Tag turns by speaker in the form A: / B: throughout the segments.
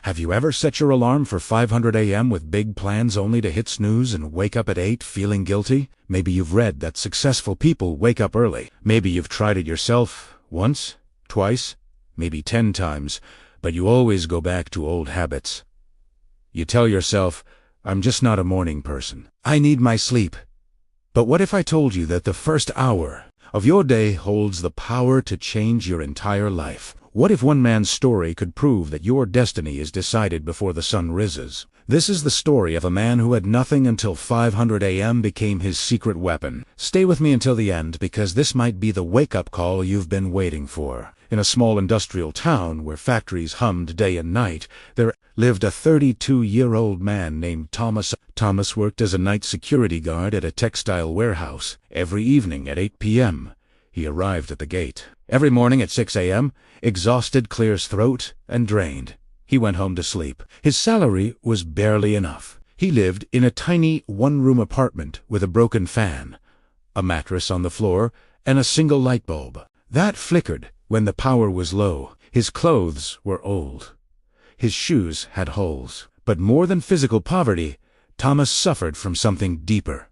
A: Have you ever set your alarm for 500 a.m. with big plans only to hit snooze and wake up at 8 feeling guilty? Maybe you've read that successful people wake up early. Maybe you've tried it yourself once, twice, maybe 10 times, but you always go back to old habits. You tell yourself, I'm just not a morning person. I need my sleep. But what if I told you that the first hour of your day holds the power to change your entire life? What if one man's story could prove that your destiny is decided before the sun rises? This is the story of a man who had nothing until 500 a.m. became his secret weapon. Stay with me until the end, because this might be the wake-up call you've been waiting for. In a small industrial town where factories hummed day and night, there lived a 32-year-old man named Thomas. Thomas worked as a night security guard at a textile warehouse. Every evening at 8 p.m., he arrived at the gate. Every morning at 6 a.m., exhausted, clear his throat, and drained, he went home to sleep. His salary was barely enough. He lived in a tiny one-room apartment with a broken fan, a mattress on the floor, and a single light bulb that flickered when the power was low. His clothes were old. His shoes had holes. But more than physical poverty, Thomas suffered from something deeper.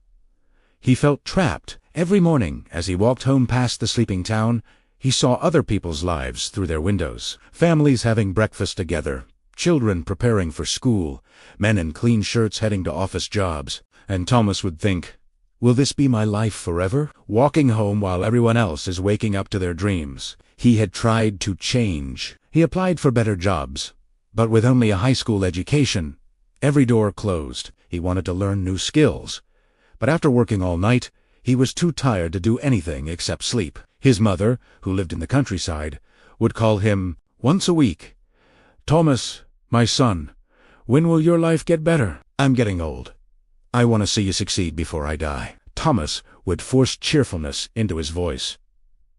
A: He felt trapped. Every morning, as he walked home past the sleeping town, he saw other people's lives through their windows. Families having breakfast together, children preparing for school, men in clean shirts heading to office jobs. And Thomas would think, will this be my life forever? Walking home while everyone else is waking up to their dreams. He had tried to change. He applied for better jobs, but with only a high school education, every door closed. He wanted to learn new skills, but after working all night, he was too tired to do anything except sleep. His mother, who lived in the countryside, would call him once a week. Thomas, my son, when will your life get better? I'm getting old. I want to see you succeed before I die. Thomas would force cheerfulness into his voice.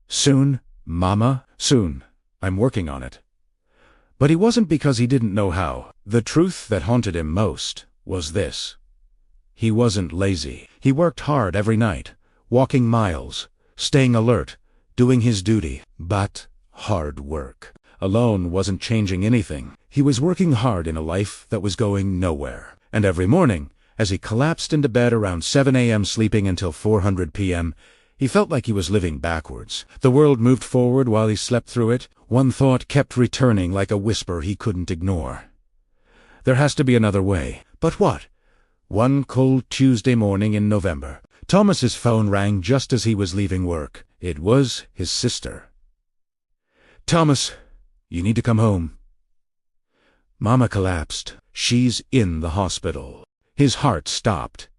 A: Soon, Mama, soon. I'm working on it. But he wasn't, because he didn't know how. The truth that haunted him most was this. He wasn't lazy. He worked hard every night, walking miles, staying alert, doing his duty. But hard work alone wasn't changing anything. He was working hard in a life that was going nowhere. And every morning, as he collapsed into bed around 7 a.m. sleeping until 400 p.m., he felt like he was living backwards. The world moved forward while he slept through it. One thought kept returning like a whisper he couldn't ignore. There has to be another way. But what? One cold Tuesday morning in November, Thomas's phone rang just as he was leaving work. It was his sister. Thomas, you need to come home. Mama collapsed. She's in the hospital. His heart stopped.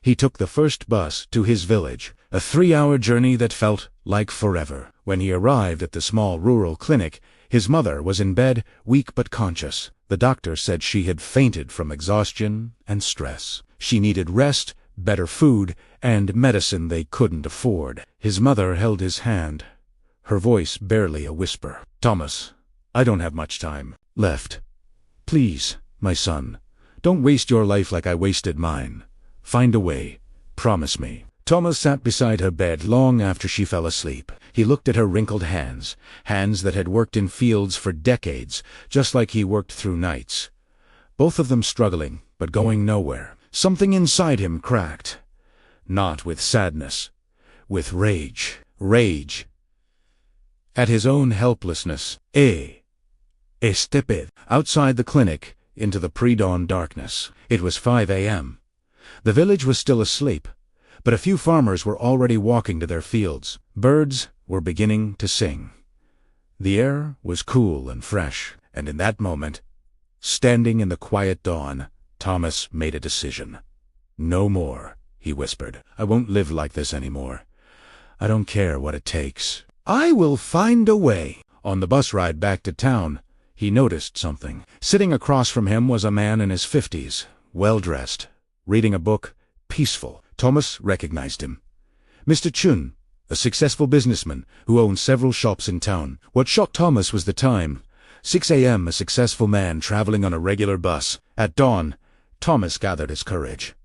A: He took the first bus to his village, a 3-hour journey that felt like forever. When he arrived at the small rural clinic, his mother was in bed, weak but conscious. The doctor said she had fainted from exhaustion and stress. She needed rest, better food, and medicine they couldn't afford. His mother held his hand, her voice barely a whisper. Thomas, I don't have much time left. Please, my son, don't waste your life like I wasted mine. Find a way. Promise me. Thomas sat beside her bed long after she fell asleep. He looked at her wrinkled hands, hands that had worked in fields for decades, just like he worked through nights. Both of them struggling, but going nowhere. Something inside him cracked. Not with sadness, with rage. Rage at his own helplessness. Estepid. Outside the clinic, into the pre-dawn darkness. It was 5 a.m. The village was still asleep, but a few farmers were already walking to their fields. Birds were beginning to sing. The air was cool and fresh, and in that moment, standing in the quiet dawn, Thomas made a decision. No more, he whispered. I won't live like this anymore. I don't care what it takes. I will find a way. On the bus ride back to town, he noticed something. Sitting across from him was a man in his 50s, well-dressed, reading a book, peaceful. Thomas recognized him. Mr. Chun, a successful businessman who owned several shops in town. What shocked Thomas was the time. 6 a.m., a successful man traveling on a regular bus. At dawn, Thomas gathered his courage.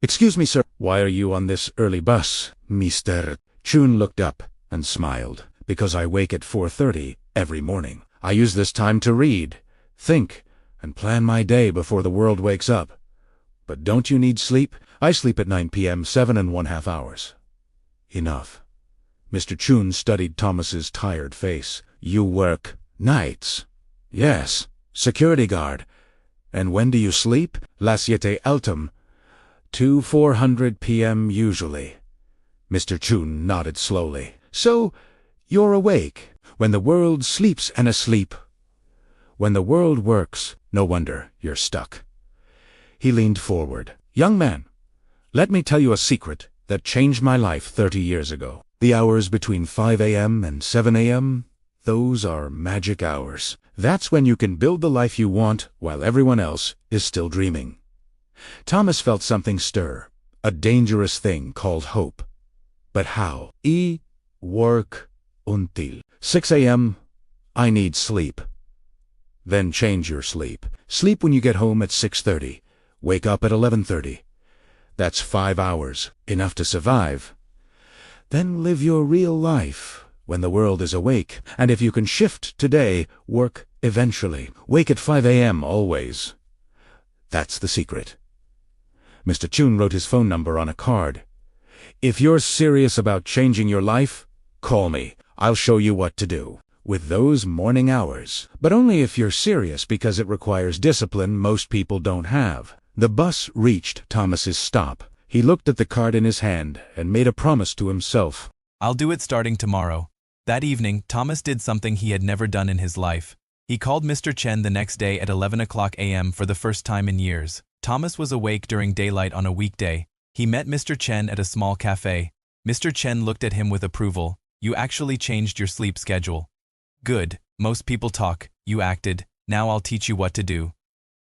A: Excuse me, sir. Why are you on this early bus, Mr. Chun looked up and smiled. Because I wake at 4:30 every morning. I use this time to read, think, and plan my day before the world wakes up. But don't you need sleep? I sleep at 9 p.m., 7.5 hours. Enough. Mr. Chun studied Thomas's tired face. You work nights? Yes. Security guard. And when do you sleep? La siete altum. 2:400 p.m. usually. Mr. Chun nodded slowly. So, you're awake when the world sleeps and asleep. When the world works, no wonder you're stuck. He leaned forward. Young man, let me tell you a secret that changed my life 30 years ago. The hours between 5 a.m. and 7 a.m., those are magic hours. That's when you can build the life you want while everyone else is still dreaming. Thomas felt something stir, a dangerous thing called hope. But how? Work until 6 a.m. I need sleep. Then change your sleep. Sleep when you get home at 6:30. Wake up at 11:30. That's 5 hours, enough to survive. Then live your real life when the world is awake. And if you can shift today, work eventually. Wake at 5 a.m. always. That's the secret. Mr. Chun wrote his phone number on a card. If you're serious about changing your life, call me. I'll show you what to do with those morning hours. But only if you're serious, because it requires discipline most people don't have. The bus reached Thomas's stop. He looked at the card in his hand and made a promise to himself.
B: I'll do it starting tomorrow. That evening, Thomas did something he had never done in his life. He called Mr. Chen the next day at 11 o'clock a.m. for the first time in years. Thomas was awake during daylight on a weekday. He met Mr. Chen at a small cafe. Mr. Chen looked at him with approval. You actually changed your sleep schedule. Good. Most people talk. You acted. Now I'll teach you what to do.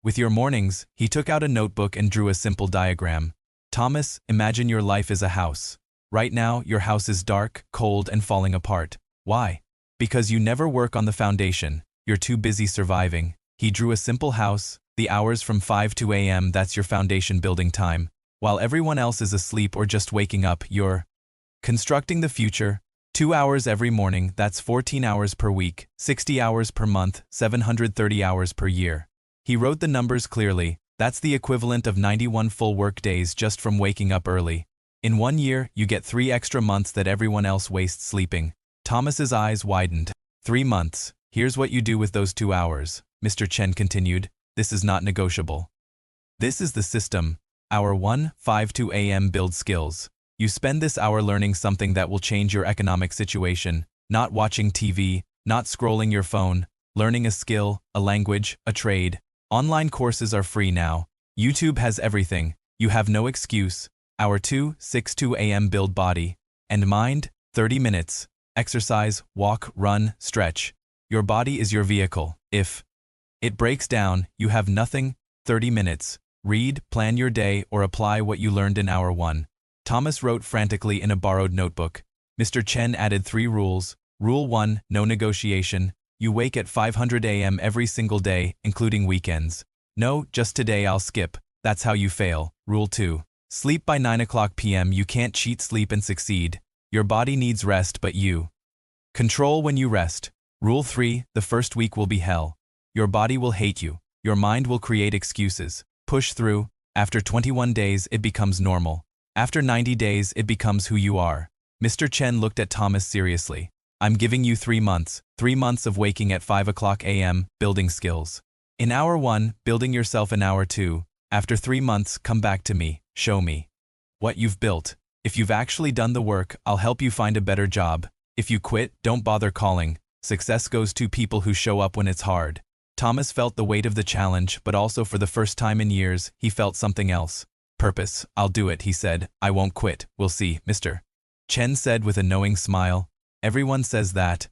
B: With your mornings, he took out a notebook and drew a simple diagram. Thomas, imagine your life is a house. Right now, your house is dark, cold, and falling apart. Why? Because you never work on the foundation. You're too busy surviving. He drew a simple house. The hours from 5 to a.m., that's your foundation building time. While everyone else is asleep or just waking up, you're constructing the future. 2 hours every morning, that's 14 hours per week, 60 hours per month, 730 hours per year. He wrote the numbers clearly. That's the equivalent of 91 full work days just from waking up early. In 1 year, you get 3 extra months that everyone else wastes sleeping. Thomas's eyes widened. 3 months. Here's what you do with those 2 hours. Mr. Chen continued. This is not negotiable. This is the system. Hour 1, 5 a.m. build skills. You spend this hour learning something that will change your economic situation, not watching TV, not scrolling your phone, learning a skill, a language, a trade. Online courses are free now. YouTube has everything. You have no excuse. Hour 2, 6 a.m. build body and mind, 30 minutes. Exercise, walk, run, stretch. Your body is your vehicle. If it breaks down, you have nothing. 30 minutes. Read, plan your day, or apply what you learned in hour 1. Thomas wrote frantically in a borrowed notebook. Mr. Chen added 3 rules. Rule 1, no negotiation. You wake at 500 a.m. every single day, including weekends. No, just today I'll skip. That's how you fail. Rule 2. Sleep by 9 o'clock p.m. You can't cheat sleep and succeed. Your body needs rest, but you control when you rest. Rule 3. The first week will be hell. Your body will hate you. Your mind will create excuses. Push through. After 21 days, it becomes normal. After 90 days, it becomes who you are. Mr. Chen looked at Thomas seriously. I'm giving you 3 months. 3 months of waking at 5 o'clock a.m., building skills. In hour 1, building yourself in hour 2. After 3 months, come back to me. Show me what you've built. If you've actually done the work, I'll help you find a better job. If you quit, don't bother calling. Success goes to people who show up when it's hard. Thomas felt the weight of the challenge, but also for the first time in years, he felt something else. Purpose. I'll do it, he said. I won't quit. We'll see, Mr. Chen said with a knowing smile. Everyone says that.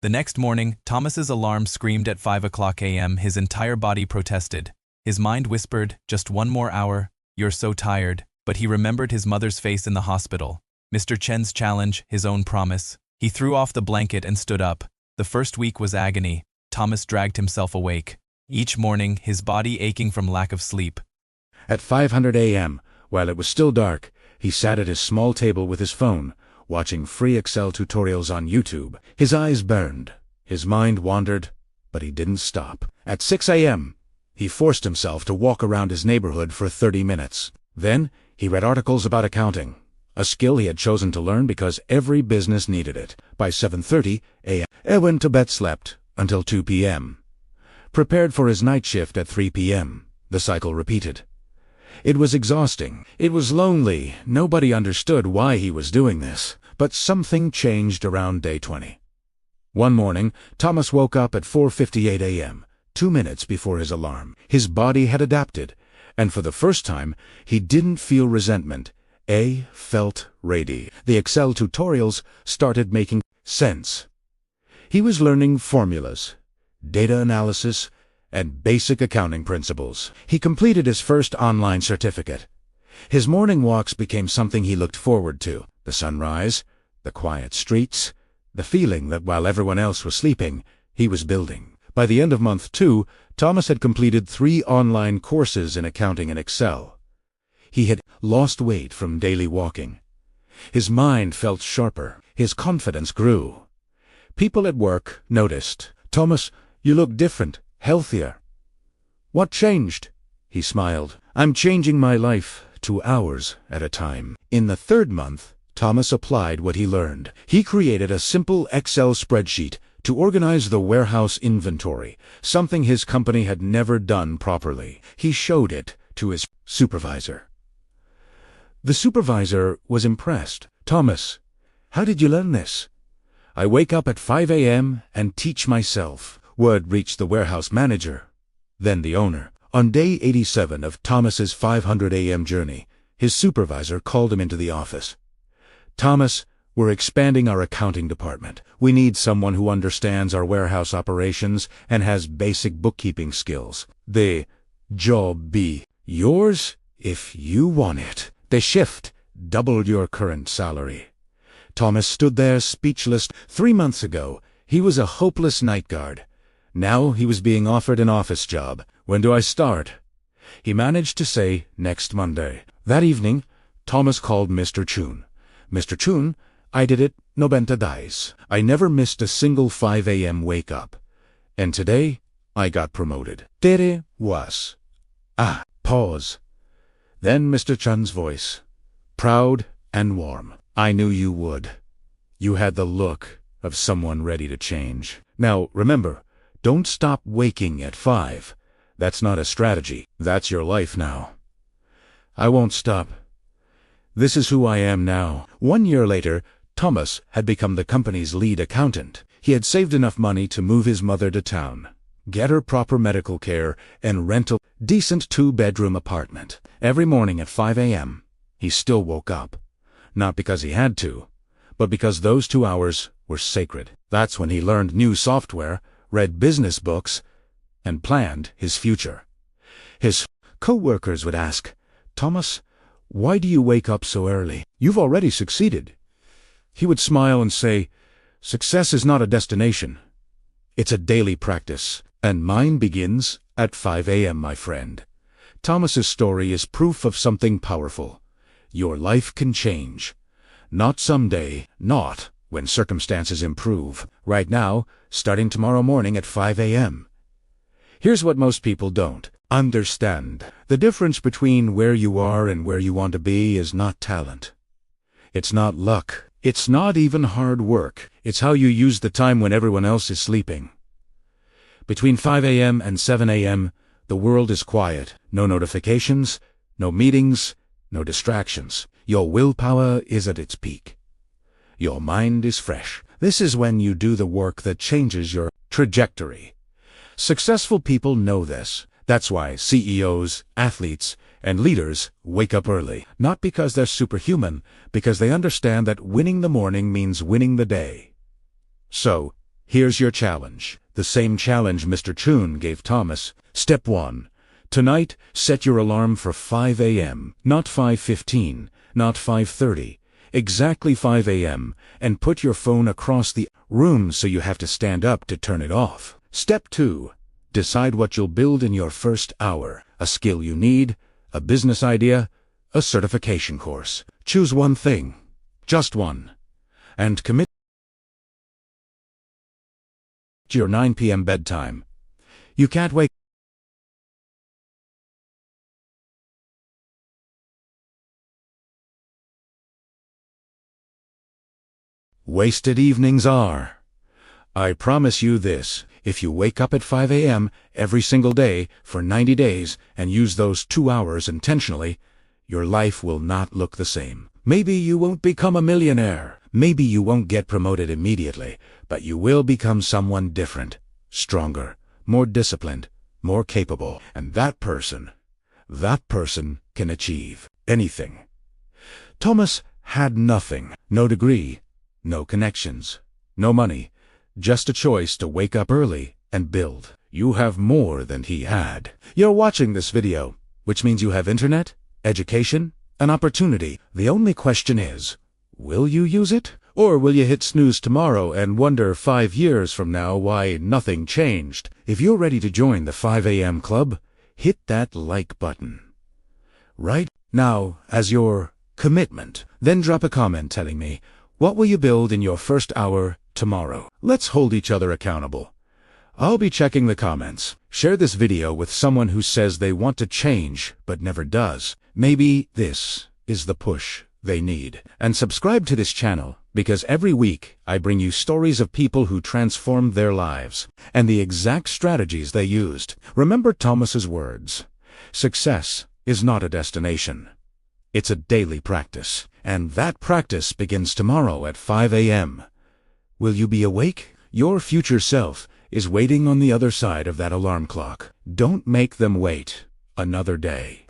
B: The next morning, Thomas's alarm screamed at 5 o'clock a.m. His entire body protested. His mind whispered, just 1 more hour. You're so tired. But he remembered his mother's face in the hospital. Mr. Chen's challenge, his own promise. He threw off the blanket and stood up. The first week was agony. Thomas dragged himself awake. Each morning, his body aching from lack of sleep.
A: At 500 a.m., while it was still dark, he sat at his small table with his phone, watching free Excel tutorials on YouTube. His eyes burned. His mind wandered, but he didn't stop. At 6 a.m., He forced himself to walk around his neighborhood for 30 minutes. Then, he read articles about accounting, a skill he had chosen to learn because every business needed it. By 7:30 a.m., he went to bed, slept until 2 p.m., prepared for his night shift at 3 p.m. The cycle repeated. It was exhausting. It was lonely. Nobody understood why he was doing this. But something changed around day 20. One morning, Thomas woke up at 4:58 a.m., 2 minutes before his alarm. His body had adapted, and for the first time, he didn't feel resentment. He felt ready. The Excel tutorials started making sense. He was learning formulas, data analysis, and basic accounting principles. He completed his first online certificate. His morning walks became something he looked forward to. The sunrise, the quiet streets, the feeling that while everyone else was sleeping, he was building. By the end of month 2, Thomas had completed 3 online courses in accounting and Excel. He had lost weight from daily walking. His mind felt sharper. His confidence grew. People at work noticed. "Thomas, you look different, healthier." "What changed?" He smiled. "I'm changing my life 2 hours at a time." In the 3rd month, Thomas applied what he learned. He created a simple Excel spreadsheet to organize the warehouse inventory, something his company had never done properly. He showed it to his supervisor. The supervisor was impressed. "Thomas, how did you learn this?" "I wake up at 5 a.m. and teach myself." Word reached the warehouse manager, then the owner. On day 87 of Thomas's 500 a.m. journey, his supervisor called him into the office. "Thomas, we're expanding our accounting department. We need someone who understands our warehouse operations and has basic bookkeeping skills. The job be yours if you want it. The shift doubled your current salary." Thomas stood there speechless. 3 months ago, he was a hopeless night guard. Now he was being offered an office job. "When do I start?" He managed to say, "Next Monday." That evening, Thomas called Mr. Chun. "Mr. Chun, I did it 90 days. I never missed a single 5 a.m. wake-up. And today, I got promoted." Tere was. Pause. Then Mr. Chun's voice, proud and warm. "I knew you would. You had the look of someone ready to change. Now, remember, don't stop waking at 5. That's not a strategy. That's your life now." "I won't stop. This is who I am now." 1 year later, Thomas had become the company's lead accountant. He had saved enough money to move his mother to town, get her proper medical care, and rent a decent 2-bedroom apartment. Every morning at 5 a.m., he still woke up. Not because he had to, but because those 2 hours were sacred. That's when he learned new software, read business books, and planned his future. His co-workers would ask, "Thomas, why do you wake up so early? You've already succeeded." He would smile and say, "Success is not a destination. It's a daily practice, and mine begins at 5 a.m., my friend." Thomas's story is proof of something powerful. Your life can change. Not someday, not when circumstances improve. Right now, starting tomorrow morning at 5 a.m. Here's what most people don't understand. The difference between where you are and where you want to be is not talent. It's not luck. It's not even hard work. It's how you use the time when everyone else is sleeping. Between 5 a.m. and 7 a.m., the world is quiet. No notifications, no meetings, no distractions. Your willpower is at its peak. Your mind is fresh. This is when you do the work that changes your trajectory. Successful people know this. That's why CEOs, athletes, and leaders wake up early. Not because they're superhuman, because they understand that winning the morning means winning the day. So, here's your challenge. The same challenge Mr. Chun gave Thomas. Step 1. Tonight, set your alarm for 5 a.m., not 5:15, not 5:30, exactly 5 a.m., and put your phone across the room so you have to stand up to turn it off. Step 2. Decide what you'll build in your first hour. A skill you need, a business idea, a certification course. Choose one thing, just one, and commit to your 9 p.m. bedtime. You can't wake wasted evenings are. I promise you this, if you wake up at 5 a.m. every single day for 90 days and use those 2 hours intentionally, your life will not look the same. Maybe you won't become a millionaire. Maybe you won't get promoted immediately, but you will become someone different, stronger, more disciplined, more capable. And that person can achieve anything. Thomas had nothing, no degree, no connections, no money, just a choice to wake up early and build. You have more than he had. You're watching this video, which means you have internet, education, an opportunity. The only question is, will you use it? Or will you hit snooze tomorrow and wonder 5 years from now why nothing changed? If you're ready to join the 5 a.m. club, hit that like button right now as your commitment. Then drop a comment telling me, what will you build in your first hour tomorrow? Let's hold each other accountable. I'll be checking the comments. Share this video with someone who says they want to change but never does. Maybe this is the push they need. And subscribe to this channel, because every week I bring you stories of people who transformed their lives and the exact strategies they used. Remember Thomas's words, success is not a destination. It's a daily practice. And that practice begins tomorrow at 5 a.m. Will you be awake? Your future self is waiting on the other side of that alarm clock. Don't make them wait another day.